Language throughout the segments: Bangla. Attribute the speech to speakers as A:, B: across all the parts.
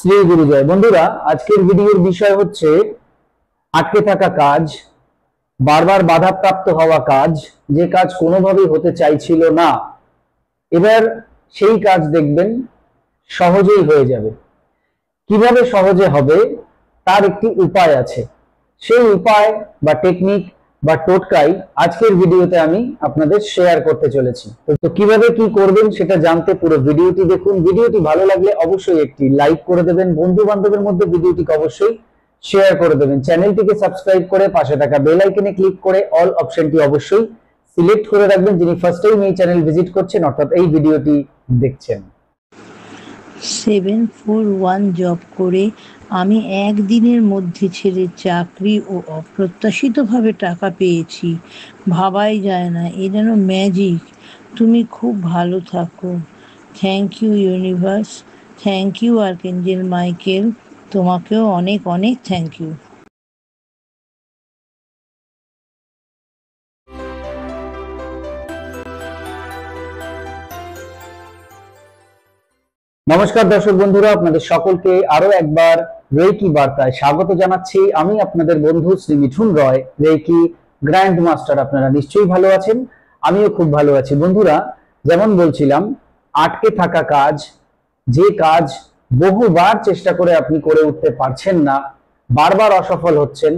A: শ্রী গুরুজয়। বন্ধুরা, আজকের ভিডিওর বিষয় হচ্ছে আটকে থাকা কাজ, বারবার বাধাপ্রাপ্ত হওয়া কাজ, যে কাজ কোনোভাবেই হতে চাইছিল না, এবার সেই কাজ দেখবেন সহজেই হয়ে যাবে। কিভাবে সহজে হবে তার একটি উপায় আছে। সেই উপায় বা টেকনিক বা টোটকাই আজকের ভিডিওতে আমি আপনাদের শেয়ার করতে চলেছি। তো কিভাবে কি করবেন সেটা জানতে পুরো ভিডিওটি দেখুন। ভিডিওটি ভালো লাগলে অবশ্যই একটি লাইক করে দেবেন, বন্ধু বান্ধবের মধ্যে ভিডিওটিকে অবশ্যই শেয়ার করে দেবেন। চ্যানেলটিকে সাবস্ক্রাইব করে পাশে থাকা বেল আইকনে ক্লিক করে অল অপশনটি অবশ্যই সিলেক্ট করে রাখবেন, যিনি ফার্স্ট টাইম এই চ্যানেল ভিজিট করছেন অর্থাৎ এই ভিডিওটি দেখছেন।
B: 741 জব করে আমি একদিনের মধ্যে ছেড়ে চাকরি ও অপ্রত্যাশিতভাবে টাকা পেয়েছি। ভাবাই যায় না, এ যেন ম্যাজিক। তুমি খুব ভালো থাকো। Thank you universe, thank you archangel Michael, তোমাকেও অনেক অনেক থ্যাংক ইউ।
A: নমস্কার দর্শক বন্ধুরা, আপনাদের সকলকে আরো একবার রেকি বার্তায় স্বাগত জানাচ্ছি। আমি আপনাদের বন্ধু শ্রী মিঠুন রয়, রেকি গ্র্যান্ড মাস্টার। আপনারা নিশ্চয়ই ভালো আছেন, আমিও খুব ভালো আছি। বন্ধুরা, যেমন বলছিলাম, আটকে থাকা কাজ, যে কাজ বহুবার চেষ্টা করে আপনি করে উঠতে পারছেন না, বারবার অসফল হচ্ছেন,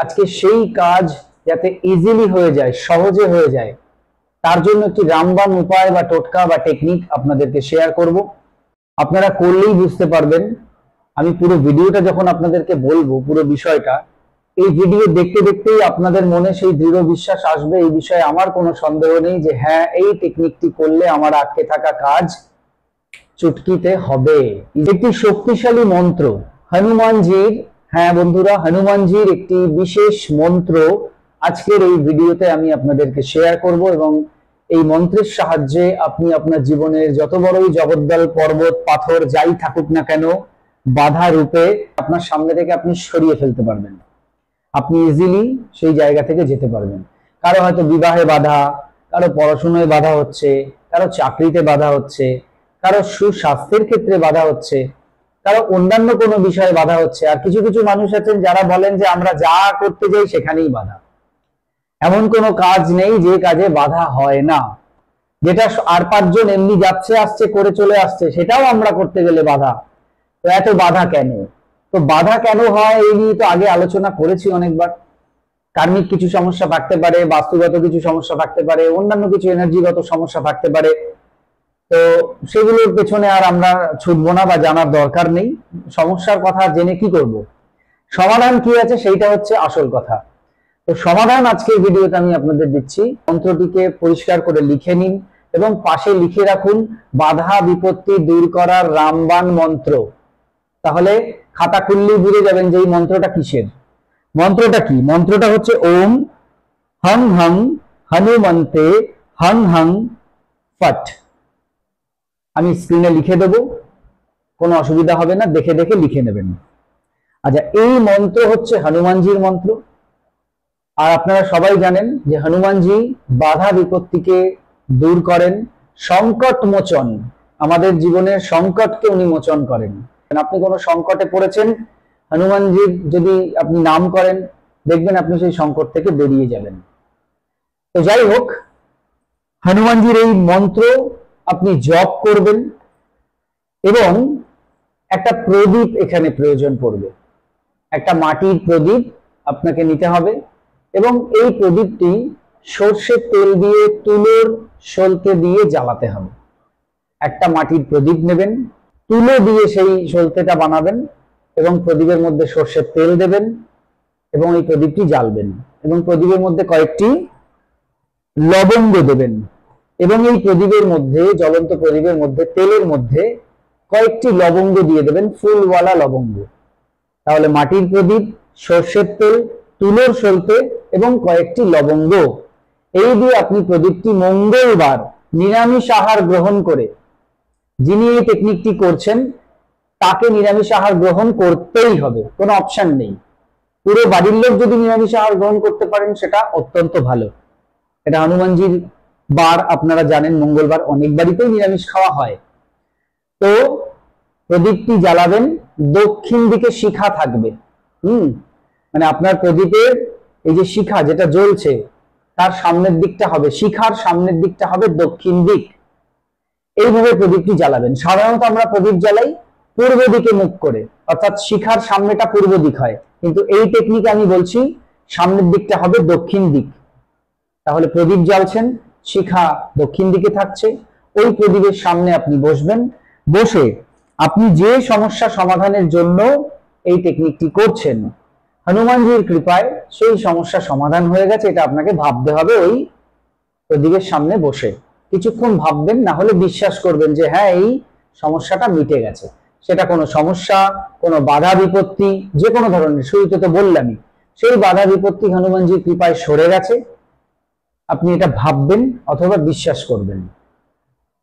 A: আজকে সেই কাজ যাতে ইজিলি হয়ে যায়, সহজে হয়ে যায়, তার জন্য একটি রামবাণ উপায় বা টোটকা বা টেকনিক আপনাদেরকে শেয়ার করব। আপনারা করলেই বুঝতে পারবেন। আমি পুরো ভিডিওটা যখন আপনাদেরকে বলবো, পুরো বিষয়টা, এই ভিডিও দেখতে দেখতেই আপনাদের মনে সেই দৃঢ় বিশ্বাস আসবে, এই বিষয়ে আমার কোনো সন্দেহ নেই যে হ্যাঁ, এই টেকনিকটি করলে আমার আটকে থাকা কাজ চুটকিতে হবে। একটি শক্তিশালী মন্ত্র হনুমানজির, হ্যাঁ বন্ধুরা, হনুমানজির একটি বিশেষ মন্ত্র আজকের এই ভিডিওতে আমি আপনাদেরকে শেয়ার করব, এবং এই মন্ত্রের সাহায্যে আপনি আপনার জীবনের যত বড়ই জগদ্দল পর্বত পাথর যাই থাকুক না কেন, বাধা রূপে আপনার সামনে থেকে আপনি সরিয়ে ফেলতে পারবেন। আপনি ইজিলি সেই জায়গা থেকে যেতে পারবেন। কারো হয়তো বিবাহে বাধা, কারো পড়াশোনায় বাধা হচ্ছে, কারো চাকরিতে বাধা হচ্ছে, কারো সুস্বাস্থ্যের ক্ষেত্রে বাধা হচ্ছে, কারো অন্যান্য কোনো বিষয়ে বাধা হচ্ছে। আর কিছু কিছু মানুষ আছেন যারা বলেন যে আমরা যা করতে যাই সেখানেই বাধা। এমন কোনো কাজ নেই যে কাজে বাধা হয় না। যেটা আর পাঁচজন এমনি যাচ্ছে আসছে করে চলে আসছে, সেটাও আমরা করতে গেলে বাধা। তো এত বাধা কেন? তো বাধা কেন হয় এই নিয়ে তো আগে আলোচনা করেছি অনেকবার। কার্মিক কিছু সমস্যা থাকতে পারে, বাস্তুগত কিছু সমস্যা থাকতে পারে, অন্যান্য কিছু এনার্জিগত সমস্যা থাকতে পারে। তো সেগুলোর পেছনে আর আমরা ছুটবো না বা জানার দরকার নেই। সমস্যার কথা জেনে কি করব? সমাধান কি আছে সেইটা হচ্ছে আসল কথা। তো সমাধান আজকের ভিডিওতে আমি আপনাদের দিচ্ছি। মন্ত্রটিকে পরিষ্কার করে লিখে নিন এবং পাশে লিখে রাখুন বাধা বিপত্তি দূর করার রামবাণ মন্ত্র। তাহলে খাতা খুললেই বুঝে যাবেন যে এই মন্ত্রটা কিসের। মন্ত্রটা কি? মন্ত্রটা হচ্ছে ওম হং হং হনুমন্তে হং হং ফট। আমি স্ক্রিনে লিখে দেব, কোনো অসুবিধা হবে না, দেখে দেখে লিখে নেবেন। আচ্ছা, এই মন্ত্র হচ্ছে হনুমানজির মন্ত্র। আর আপনারা সবাই জানেন যে হনুমানজি বাধা বিপত্তিকে দূর করেন, সংকট মোচন, আমাদের জীবনের সংকটকে উনি মোচন করেন। আপনি কোনো সংকটে পড়েছেন, হনুমানজির যদি আপনি নাম করেন, দেখবেন আপনি সেই সংকট থেকে বেরিয়ে যাবেন। তো যাই হোক, হনুমানজির এই মন্ত্র আপনি জপ করবেন এবং একটা প্রদীপ এখানে প্রয়োজন পড়বে। একটা মাটির প্রদীপ আপনাকে নিতে হবে এবং এই প্রদীপটি সর্ষের তেল দিয়ে তুলোর সলতে দিয়ে জ্বালাতে হবে। একটা মাটির প্রদীপ নেবেন, তুলো দিয়ে সেই সলতেটা বানাবেন এবং প্রদীপের মধ্যে সর্ষের তেল দেবেন এবং এই প্রদীপটি জ্বালবেন এবং প্রদীপের মধ্যে কয়েকটি লবঙ্গ দেবেন এবং এই প্রদীপের মধ্যে, জ্বলন্ত প্রদীপের মধ্যে, তেলের মধ্যে কয়েকটি লবঙ্গ দিয়ে দেবেন, ফুলওয়ালা লবঙ্গ। তাহলে মাটির প্রদীপ, সর্ষের তেল, তুলোর সলতে এবং কয়েকটি লবঙ্গ, এই দিয়ে আপনি প্রদীপটি মঙ্গলবার নিরামিষ আহার গ্রহণ করে, যিনি এই টেকনিকটি করছেন তাকে নিরামিষ আহার গ্রহণ করতেই হবে, কোনো অপশন নেই। পুরো বাড়ির লোক যদি নিরামিষ আহার গ্রহণ করতে পারেন সেটা অত্যন্ত ভালো। এটা হনুমানজির বার, আপনারা জানেন মঙ্গলবার অনেক বাড়িতেই নিরামিষ খাওয়া হয়। তো প্রদীপটি জ্বালাবেন, দক্ষিণ দিকে শিখা থাকবে। মানে আপনার প্রদীপের এই যে শিখা যেটা জ্বলছে তার সামনের দিকটা হবে, শিখার সামনের দিকটা হবে দক্ষিণ দিক। এইভাবে প্রদীপটি জ্বালাবেন। সাধারণত আমরা প্রদীপ জ্বালাই পূর্ব দিকে মুখ করে, অর্থাৎ শিখার সামনেটা পূর্ব দিক হয়, কিন্তু এই টেকনিক আমি বলছি সামনের দিকটা হবে দক্ষিণ দিক। তাহলে প্রদীপ জ্বালছেন, শিখা দক্ষিণ দিকে থাকছে, ওই প্রদীপের সামনে আপনি বসবেন। বসে আপনি যে সমস্যা সমাধানের জন্য এই টেকনিকটি করছেন, হনুমানজির কৃপায় সেই সমস্যা সমাধান হয়ে গেছে, এটা আপনাকে ভাবতে হবে। ওই প্রদীপের সামনে বসে কিছুক্ষণ ভাববেন, না হলে বিশ্বাস করবেন যে হ্যাঁ এই সমস্যাটা মিটে গেছে। সেটা কোনো সমস্যা, কোনো বাধা বিপত্তি, যে কোনো ধরনের, শুরুতে তো বললামই, সেই বাধা বিপত্তি হনুমানজির কৃপায় সরে গেছে। আপনি এটা ভাববেন অথবা বিশ্বাস করবেন।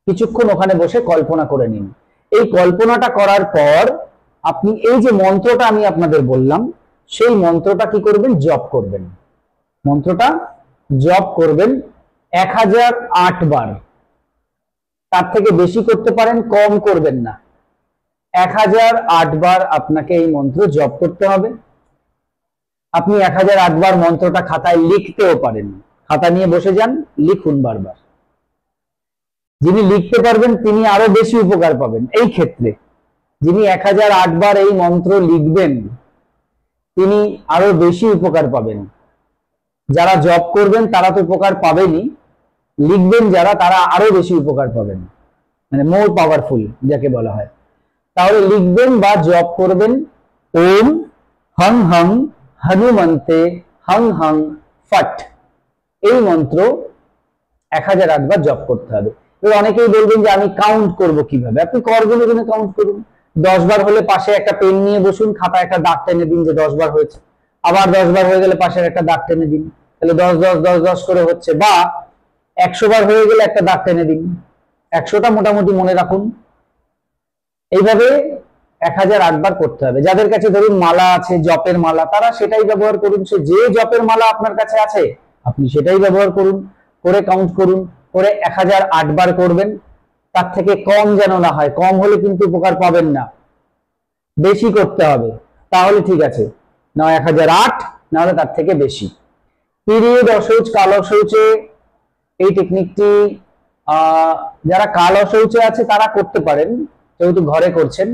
A: কিছুক্ষণ ওখানে বসে কল্পনা করে নিন। এই কল্পনাটা করার পর আপনি এই যে মন্ত্রটা আমি আপনাদের বললাম, সেই মন্ত্রটা কি করবেন? জপ করবেন। মন্ত্রটা জপ করবেন 1008 বার। তার থেকে বেশি করতে পারেন, কম করবেন না। 1008 বার আপনাকে এই মন্ত্র জপ করতে হবে। আপনি 1008 বার মন্ত্রটা খাতায় লিখতেও পারেন। খাতা নিয়ে বসে যান, লিখুন বারবার। যিনি লিখতে পারবেন তিনি আরো বেশি উপকার পাবেন। এই ক্ষেত্রে যিনি 1008 বার এই মন্ত্র লিখবেন তিনি আরো বেশি উপকার পাবেন। যারা জপ করবেন তারা তো উপকার পাবেনই, লিখবেন যারা তারা আরো বেশি উপকার পাবেন, মানে মোর পাওয়ারফুল যাকে বলা হয়। তাহলে লিখবেন বা জপ করবেন ওম হং হং হনুমন্তে হং হং ফট। এই মন্ত্র 1008 বার জপ করতে হবে। এবার অনেকেই বলবেন যে আমি কাউন্ট করব কিভাবে? আপনি করগুলো গুনে কাউন্ট করুন। 10 বার হলে পাশে একটা পেন নিয়ে বসুন, খাতায় একটা দাগ টেনে দিন যে 10 বার হয়েছে। আবার 10 বার হয়ে গেলে পাশের একটা দাগ টেনে দিন, তাহলে 10 10 10 10 করে হচ্ছে। বা 100 বার হয়ে গেলে একটা দাগ টেনে দিন, 100টা মোটামুটি মনে রাখুন। এইভাবে 1008 বার করতে হবে। যাদের কাছে ধরুন মালা আছে, জপের মালা, তারা সেটাই ব্যবহার করুন। সে যে জপের মালা আপনার কাছে আছে আপনি সেটাই ব্যবহার করুন, করে কাউন্ট করুন, করে 1008 বার করবেন। তার থেকে কম যেন না হয়, কম হলে কিন্তু উপকার পাবেন না, বেশি করতে হবে। তাহলে ঠিক আছে, না 1008, না হলে তার থেকে বেশি। পিরিয়ড অশৌচ, কাল অশৌচে এই টেকনিকটি যারা কাল অশৌচে আছে তারা করতে পারেন, যেহেতু ঘরে করছেন।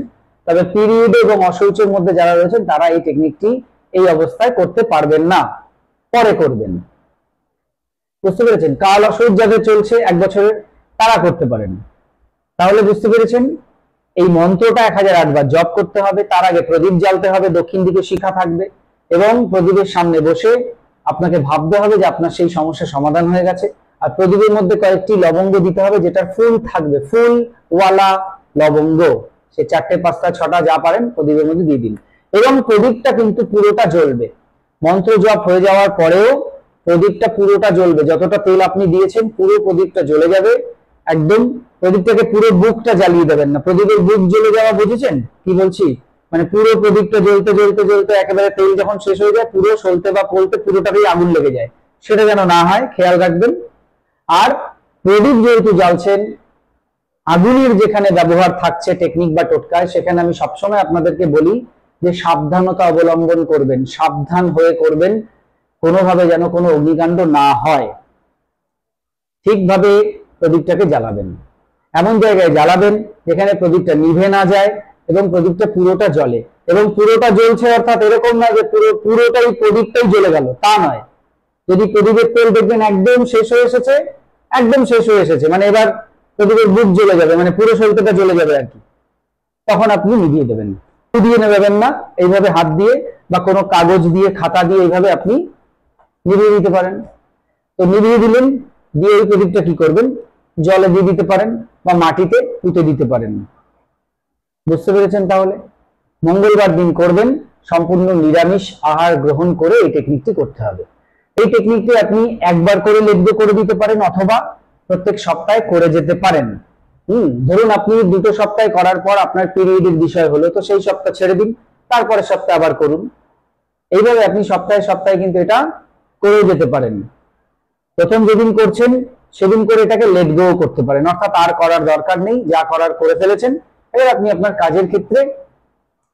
A: তবে পিরিয়ড এবং অশৌচের মধ্যে যারা রয়েছেন তারা এই টেকনিকটি এই অবস্থায় করতে পারবেন না, পরে করবেন। বুঝতে পেরেছেন? কাল অশৌচ যাদের চলছে 1 বছরের, তারা করতে পারেন। তাহলে বুঝতে পেরেছেন, এই মন্ত্রটা 1008 বার জপ করতে হবে। তার আগে প্রদীপ জ্বালতে হবে, দক্ষিণ দিকে শিখা থাকবে, এবং প্রদীপের সামনে বসে আপনাকে ভাবতে হবে যে আপনার সেই সমস্যা সমাধান হয়ে গেছে। আর প্রদীপের মধ্যে কয়েকটি লবঙ্গ দিতে হবে, যেটা ফুল থাকবে, ফুল ওয়ালা লবঙ্গ। সে 4টে 5টা 6টা যা পারেন প্রদীপের মধ্যে দিয়ে দিন। এবং প্রদীপটা কিন্তু পুরোটা জ্বলবে। মন্ত্র জপ হয়ে যাওয়ার পরেও প্রদীপটা পুরোটা জ্বলবে। যতটা তেল আপনি দিয়েছেন পুরো প্রদীপটা জ্বলে যাবে একদম। প্রদীপটাকে পুরো বুকটা জ্বালিয়ে দেবেন না। প্রদীপের বুক জ্বলে যাওয়া বুঝেছেন কি বলছি? মানে পুরো প্রদীপটা জ্বলতে জ্বলতে জ্বলতে একেবারে তেল যখন শেষ হয়ে যায়, পুরো সলতে বা পোলতে পুরোটাতেই আগুন লেগে যায়, সেটা যেন না হয় খেয়াল রাখবেন। আর প্রদীপ যেহেতু জ্বালছেন, আগুনের যেখানে ব্যবহার থাকছে টেকনিক বা টোটকায়, সেখানে আমি সবসময় আপনাদেরকে বলি যে সাবধানতা অবলম্বন করবেন, সাবধান হয়ে করবেন, কোনোভাবে যেন কোনো অগ্নিকাণ্ড না হয়। ঠিকভাবে প্রদীপটাকে জ্বালাবেন, এমন জায়গায় জ্বালাবেন যেখানে প্রদীপটা নিভে না যায় এবং প্রদীপটা পুরোটা জ্বলে। এবং পুরোটা জ্বলছে অর্থাৎ এরকম নয় যে পুরোটাই প্রদীপটাই জ্বলে গেল, তা নয়। যদি প্রদীপের তেল দেখবেন একদম শেষ হয়ে এসেছে, একদম শেষ হয়ে এসেছে, মানে এবার প্রদীপের বুক জ্বলে যাবে, মানে পুরো সলতেটা জ্বলে যাবে আর কি, তখন আপনি নিভিয়ে দেবেন। দিয়ে নেবেন না, এইভাবে হাত দিয়ে বা কোনো কাগজ দিয়ে, খাতা দিয়ে এইভাবে আপনি নিভিয়ে দিতে পারেন। তো নিভিয়ে দিলেন, দিয়ে এই প্রদীপটা কি করবেন? জলে দিয়ে দিতে পারেন বা মাটিতে পুঁতে দিতে পারেন। বুঝতে পেরেছেন? তাহলে মঙ্গলবার দিন করবেন, সম্পূর্ণ নিরামিষ আহার গ্রহণ করে এই টেকনিকটি করতে হবে। এই টেকনিকটি আপনি একবার করে লেগ করে দিতে পারেন, অথবা প্রত্যেক সপ্তাহে করে যেতে পারেন। ধরুন আপনি 2টো সপ্তাহ করার পর আপনার পিরিয়ডের বিষয় হলো, তো সেই সপ্তাহ ছেড়ে দিন, তারপরে সপ্তাহে আবার করুন। এইভাবে আপনি সপ্তাহে সপ্তাহে কিন্তু এটা করে যেতে পারেন। প্রথম যেদিন করছেন সেদিন করে এটাকে লেট গো করতে পারেন, অর্থাৎ আর করার দরকার নেই, যা করার করে ফেলেছেন, এবার আপনি আপনার কাজের ক্ষেত্রে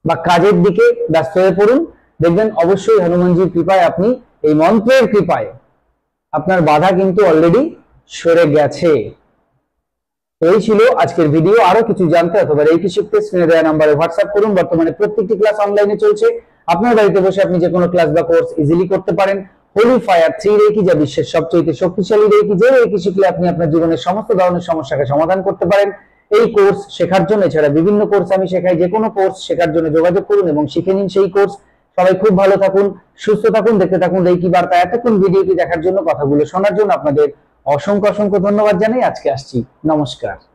A: বা কাজের দিকে ব্যস্ত হয়ে পড়ুন, দেখবেন অবশ্যই হনুমানজির কৃপায়, আপনি এই মন্ত্রের কৃপায় আপনার বাধা কিন্তু অলরেডি সরে গেছে। এই ছিল আজকের ভিডিও। আরো কিছু জানতে অথবা রেকি শিখতে স্ক্রিনে দেওয়া নম্বরে হোয়াটসঅ্যাপ করুন। বর্তমানে প্রত্যেকটি ক্লাস অনলাইনে চলছে, আপনার বাড়িতে বসে আপনি যে কোনো ক্লাস বা কোর্স ইজিলি করতে পারেন। হোলি ফায়ার 3 রেকি, যা বিশ্বের সবচেয়ে শক্তিশালী রেকি, যে রেকি শিখলে আপনি আপনার জীবনের সমস্ত ধরনের সমস্যাকে সমাধান করতে পারেন। এই কোর্স শেখার জন্য, এছাড়া বিভিন্ন কোর্স আমি শেখাই, যে কোনো কোর্স শেখার জন্য যোগাযোগ করুন এবং শিখে নিন সেই কোর্স। সবাই খুব ভালো থাকুন, সুস্থ থাকুন, দেখতে থাকুন রেকি বার্তা। এতক্ষণ ভিডিওটি দেখার জন্য, কথাগুলো শোনার জন্য আপনাদের অসংখ্য অসংখ্য ধন্যবাদ জানাই। আজকে আসছি, নমস্কার।